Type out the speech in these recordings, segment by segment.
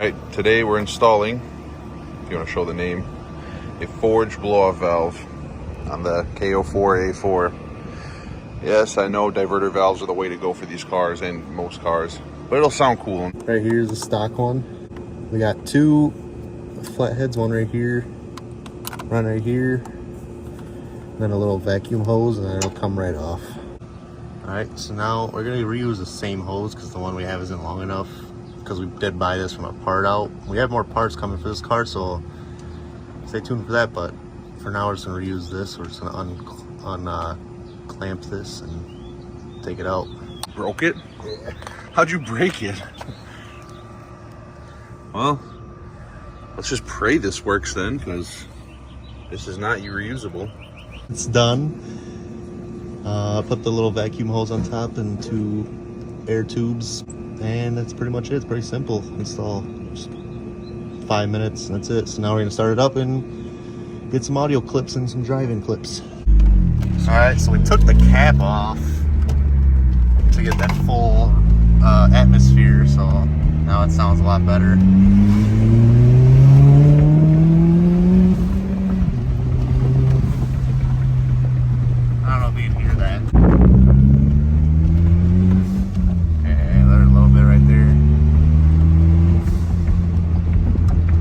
Alright, today we're installing, if you want to show the name, a forged blow-off valve on the KO4A4. Yes, I know diverter valves are the way to go for these cars and most cars, but it'll sound cool. Right here's the stock one. We got two flatheads, one right here, one right here, then a little vacuum hose, and then it'll come right off. Alright, so now we're going to reuse the same hose because the one we have isn't long enough, because we did buy this from a part out. We have more parts coming for this car, so stay tuned for that, but for now we're just going to reuse this. We're just going to unclamp this and take it out. Broke it? Yeah. How'd you break it? Well, let's just pray this works then, because this is not reusable. It's done. Put the little vacuum hose on top and two air tubes, and that's pretty much it. It's pretty simple install. Just 5 minutes, and that's it. So now we're gonna start it up and get some audio clips and some drive-in clips. All right, so we took the cap off to get that full atmosphere, so now it sounds a lot better. I don't know if you can hear that. Okay, there's a little bit right there.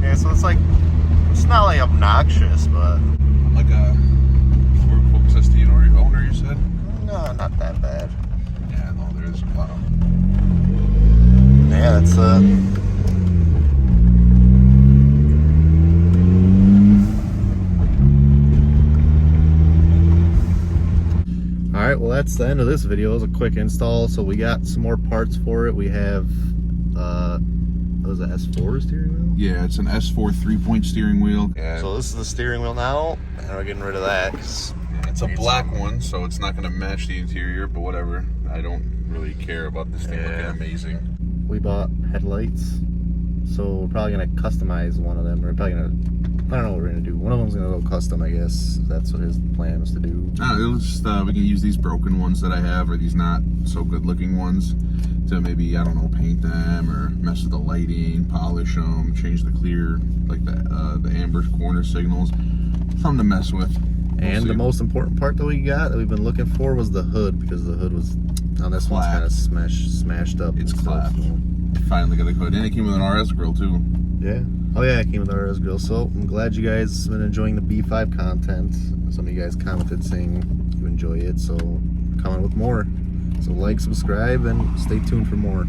Yeah, so it's like, it's not like obnoxious, but Like a Ford Focus ST owner, you said? no, not that bad. Yeah, no, there's a lot of... Yeah, that's Alright, well that's the end of this video. It was a quick install, so we got some more parts for it. We have what was it, S4 steering wheel? Yeah, it's an S4 3-point steering wheel. Yeah. So this is the steering wheel now, and we're getting rid of that. It's a black one, so it's not going to match the interior, but whatever. I don't really care about this thing looking amazing. We bought headlights, so we're probably gonna customize one of them. We're probably gonna, I don't know what we're gonna do. One of them's gonna go custom, I guess. That's what his plan was to do. It'll just, we can use these broken ones that I have, or these not so good looking ones, to maybe, I don't know, paint them, or mess with the lighting, polish them, change the clear, like the amber corner signals. Something to mess with. And the most important part that we got, that we've been looking for, was the hood, because the hood was, on this one's kind of smashed up. It's clapped. Finally got a hood, and it came with an RS grill too. Yeah. Oh yeah, it came with RS grill. So I'm glad you guys have been enjoying the B5 content. Some of you guys commented saying you enjoy it, so coming with more. So like, subscribe, and stay tuned for more.